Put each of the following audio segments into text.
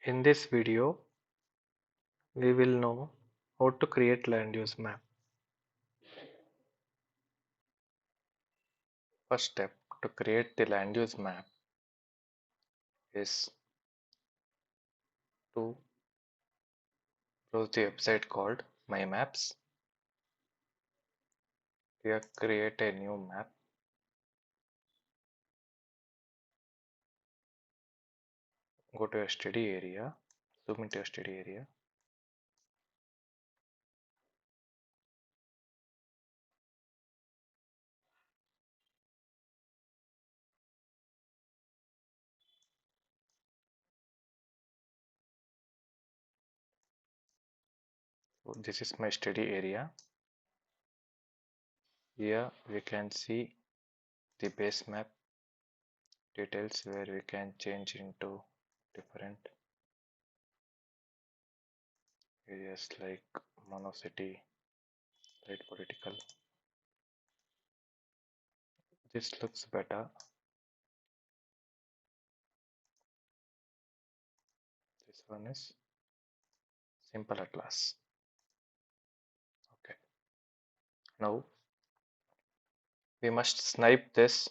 In this video, we will know how to create land use map. First step to create the land use map is to browse the website called My Maps. Here create a new map. Go to a study area, zoom into a study area. So this is my study area. Here we can see the base map details where we can change into different areas like monocity, light political. This looks better. This one is simple atlas. Okay. Now we must snipe this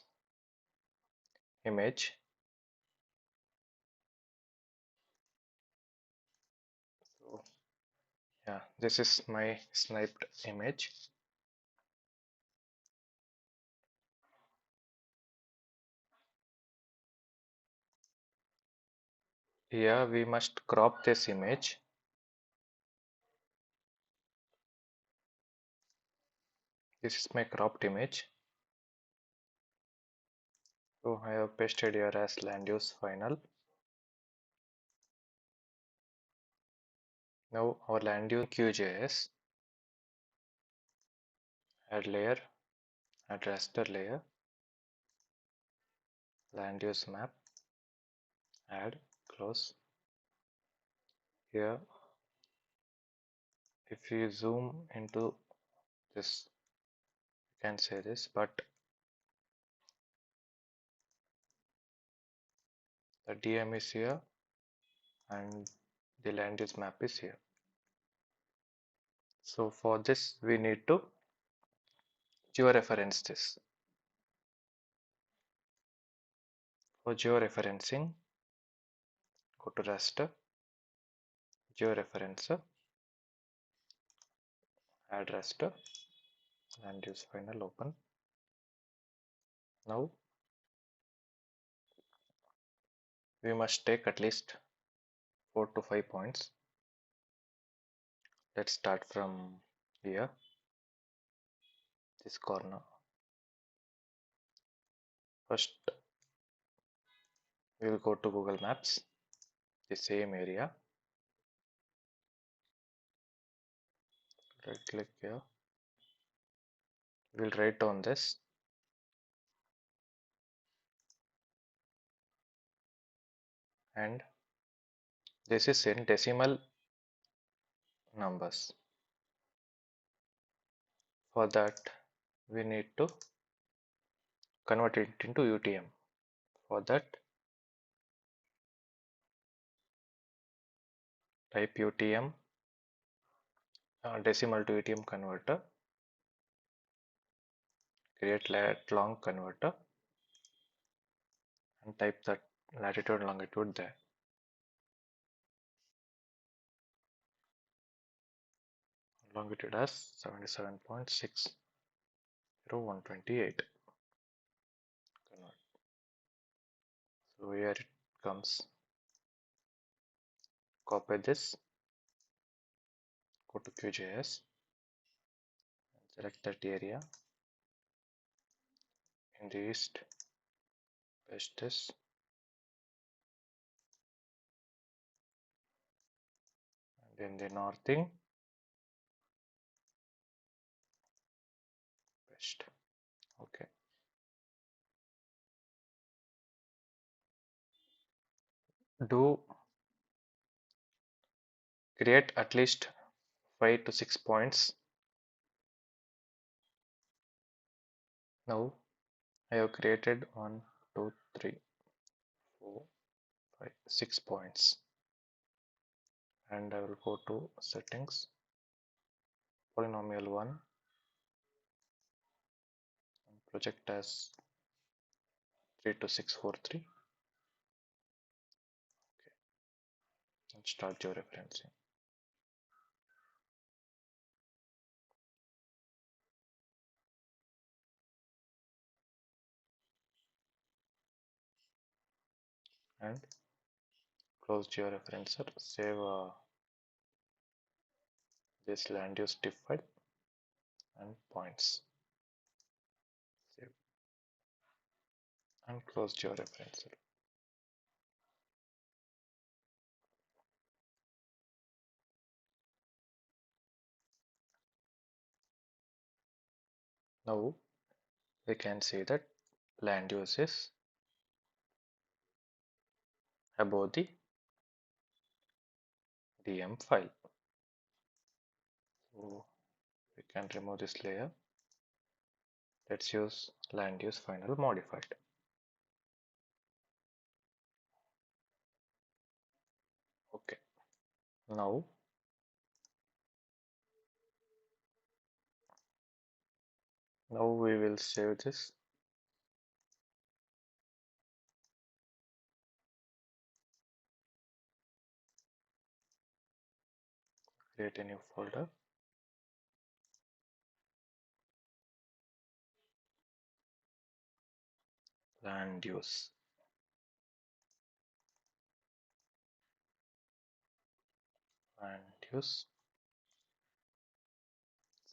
image. So yeah, this is my sniped image. Here we must crop this image. This is my cropped image. So I have pasted here as land use final. Now our land use QGIS, add layer, add raster layer, land use map, add, close. Here if you zoom into this, you can say this, but the DM is here and the land use map is here. So for this we need to georeference this. For georeferencing, go to raster, georeferencer, add raster, land use final, open. Now we must take at least 4 to 5 points. Let's start from here, this corner. First we will go to Google Maps, the same area. Right click here. We'll write on this. And this is in decimal numbers. For that we need to convert it into UTM. For that type UTM, decimal to UTM converter, create lat long converter and type that latitude and longitude there. Longitude as 77.60128. So here it comes. Copy this, go to QGIS, select that area in the east, paste this, and in the northing, paste. Okay. Do create at least 5 to 6 points. Now I have created 1, 2, 3, 4, 5, 6 points. and I will go to settings, polynomial 1, and project as 32643, and start georeferencing. And close georeferencer, save this land use diff file and points. Save and close georeferencer. Now we can see that land use is above the DM file. So we can remove this layer. Let's use land use final modified. Okay. Now we will save this. Create a new folder. Land use. Land use.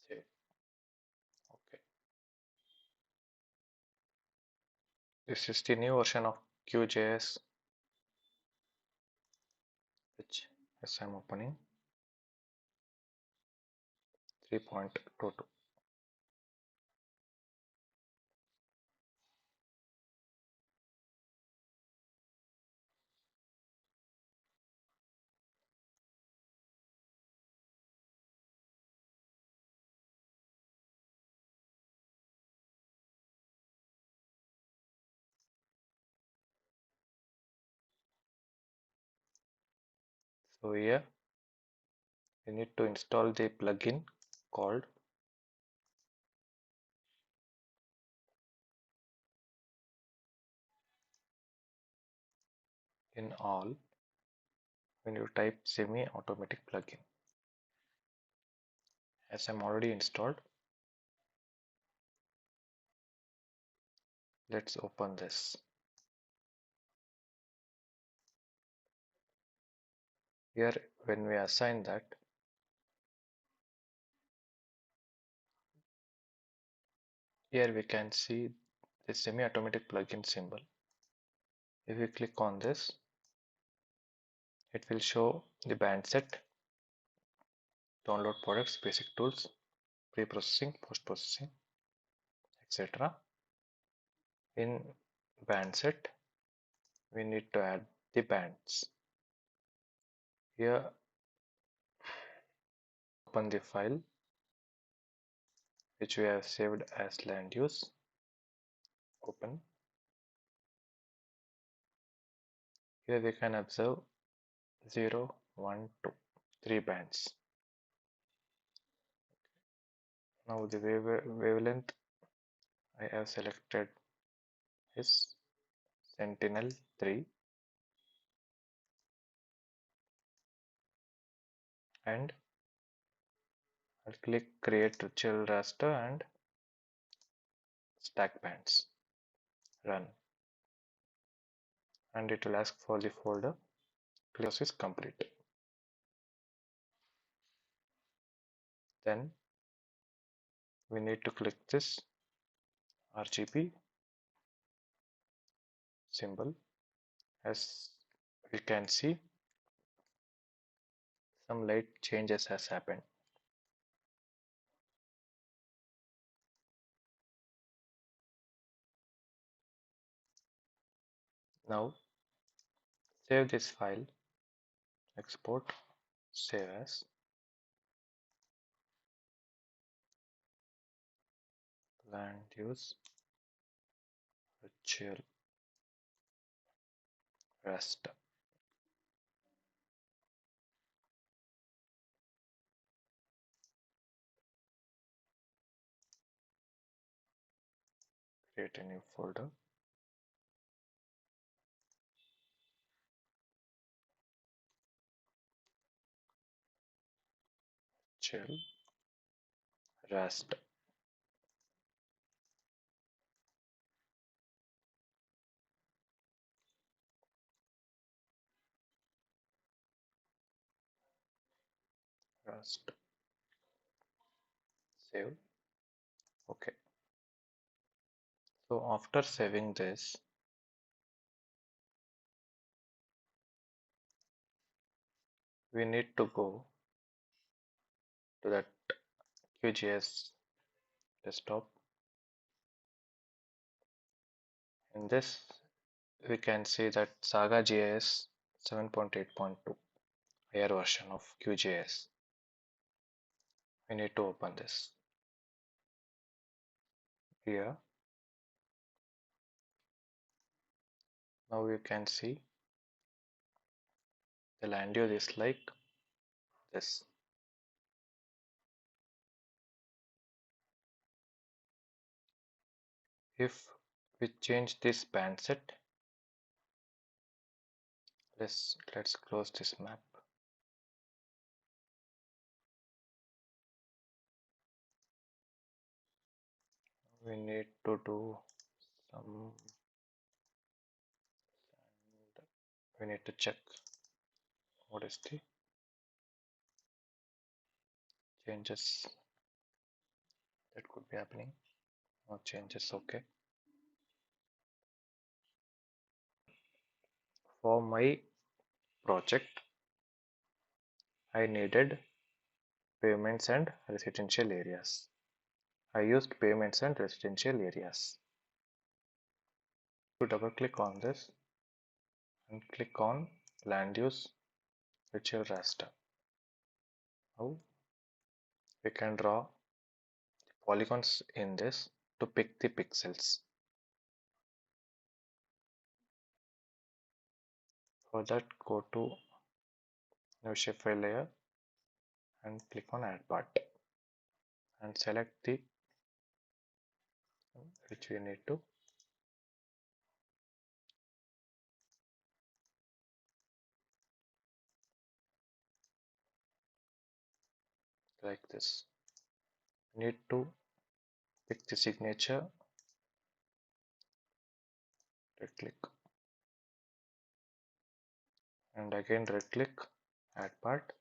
Save. Okay. This is the new version of QGIS, which as I'm opening 3.22. So here we need to install the plugin called in all when you type semi-automatic plugin. As I'm already installed, let's open this. Here when we assign that, here we can see the semi-automatic plugin symbol. If we click on this, it will show the band set, download products, basic tools, pre-processing, post-processing, etc. In band set, we need to add the bands. Here, open the file which we have saved as land use. Open. Here we can observe 0, 1, 2, 3 bands. Now the wavelength I have selected is Sentinel 3, and I'll click create virtual raster and stack bands. Run. And it will ask for the folder. Class is complete. Then we need to click this RGB symbol. As we can see, some light changes has happened. Now save this file, export, save as, land use virtual raster. create a new folder. Chill, rest. Rest. Save. Okay. So after saving this, we need to go to that QGIS desktop. In this, we can see that SAGA GIS 7.8.2 higher version of QGIS. We need to open this. Here, now you can see the land use is like this. If we change this band set, let's close this map. We need to do some, we need to check what is the changes that could be happening. No changes, okay. For my project, I needed pavements and residential areas. I used pavements and residential areas. To double click on this and click on land use virtual raster. Now we can draw polygons in this to pick the pixels. For that, go to new shapefile layer and click on add part and select the which we need to like this. We need to pick the signature, right click and again right click, add part,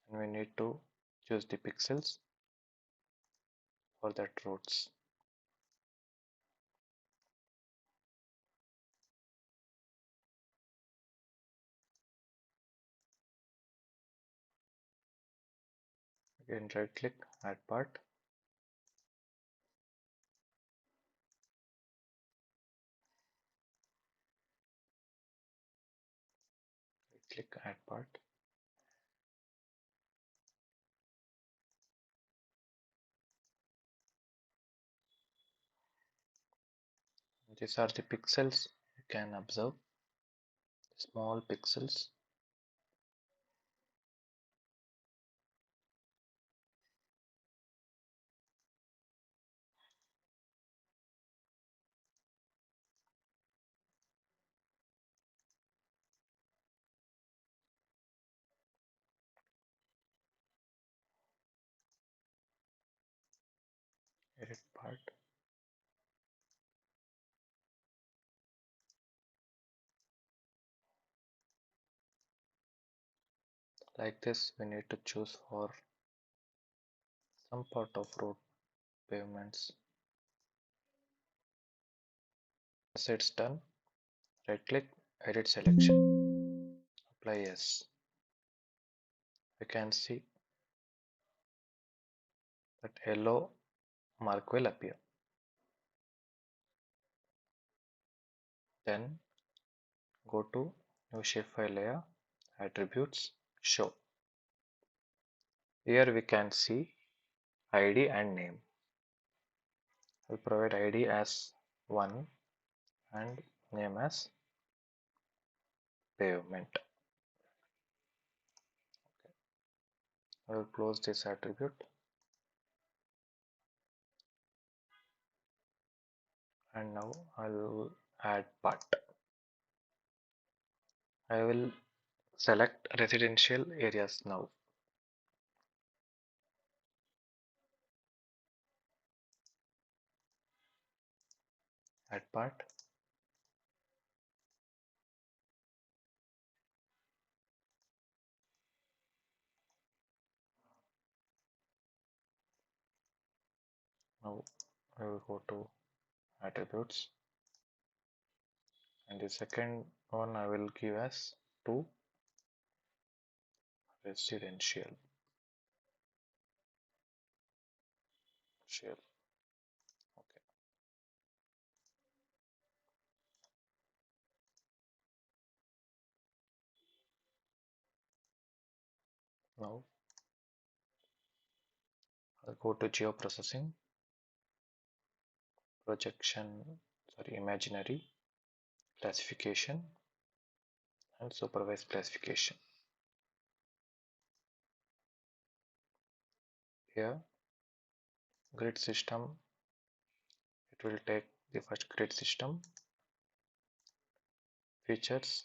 and we need to choose the pixels for that roads. Again right click, add part, right click, add part. These are the pixels, you can observe small pixels. Edit part. Like this, we need to choose for some part of road pavements. Once it's done, right click, edit selection, apply yes. We can see that yellow mark will appear. Then go to new shapefile layer, attributes, show. Here we can see ID and name. I'll provide ID as 1 and name as pavement. I will close this attribute and now I'll add part. I will select residential areas now. Add part. Now I will go to attributes, and the second one I will give as to residential. Shell. Okay. Now I'll go to geoprocessing, imaginary, classification, and supervised classification. Here, grid system, it will take the first grid system, features,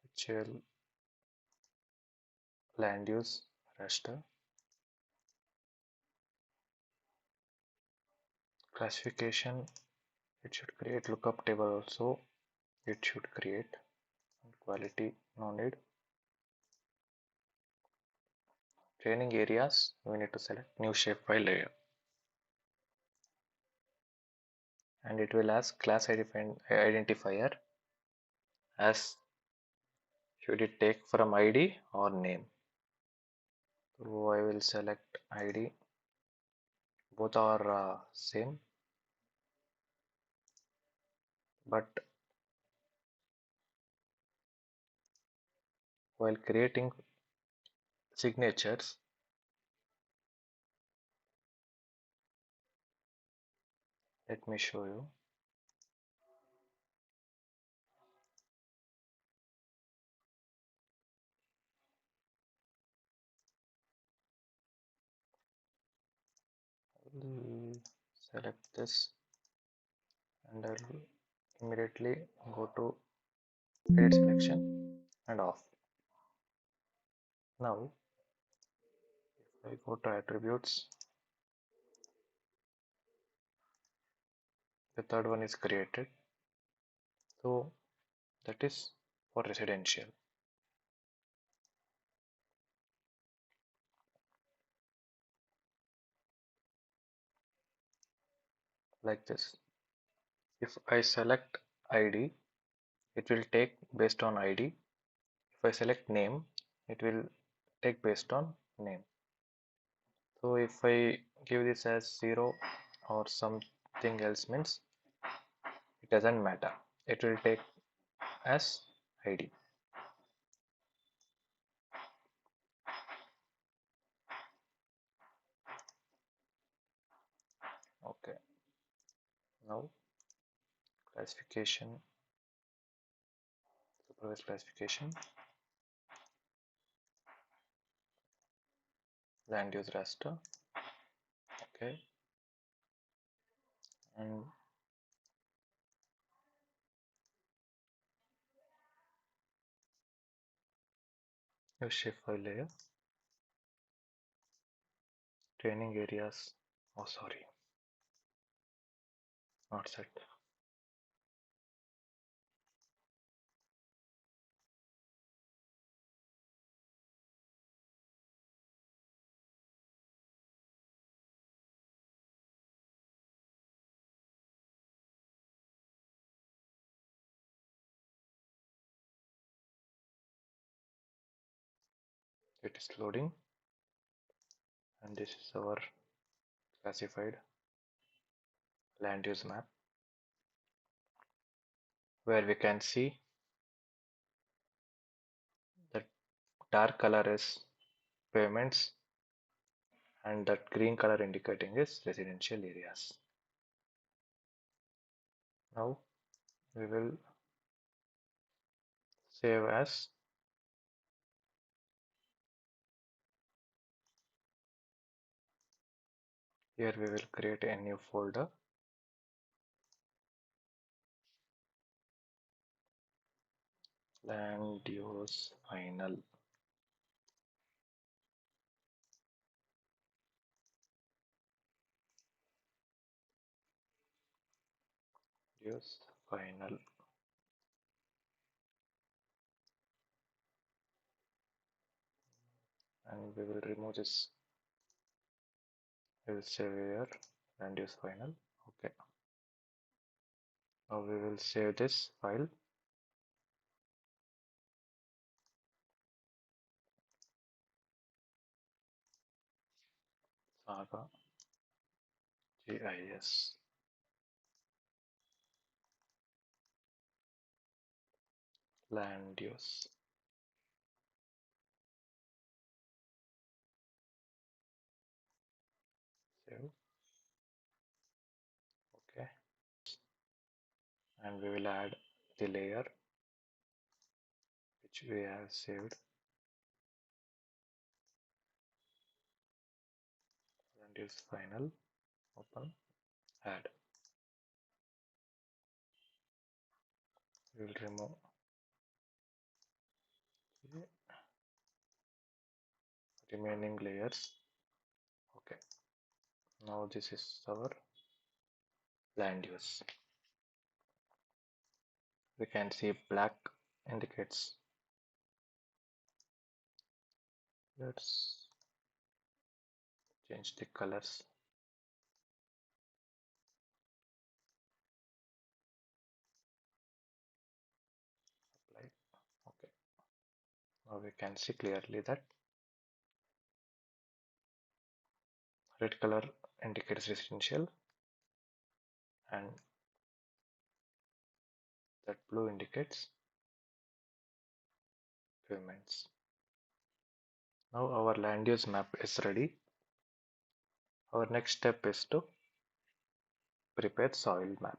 which will land use raster, classification, it should create lookup table also, it should create, and quality no need. Training areas, we need to select new shapefile layer, and it will ask class identifier as should it take from ID or name. So I will select ID, both are same, but while creating signatures, let me show you. I will select this and I will immediately go to edit selection and off. Now if I go to attributes, the third one is created, so that is for residential. Like this, if I select ID, it will take based on ID. If I select name, it will take based on name. So if I give this as 0 or something else, means it doesn't matter, it will take as ID. Okay, now classification, supervised classification, land use raster. Okay, and new shapefile layer, training areas. Oh, sorry, not set. It is loading, and this is our classified land use map, where we can see that dark color is pavements and that green color indicating is residential areas. Now we will save as. Here we will create a new folder Land use final. Use final. And we will remove this. We will save here land use final. Okay. Now we will save this file. SAGA GIS land use. Save. Okay. And we will add the layer which we have saved. Land use final. Open. Add. We will remove the remaining layers. Okay. Now this is our land use. We can see black indicates. Let's change the colors. Apply. Okay. Now we can see clearly that red color indicates residential and that blue indicates pavements. Now our land use map is ready. Our next step is to prepare soil map.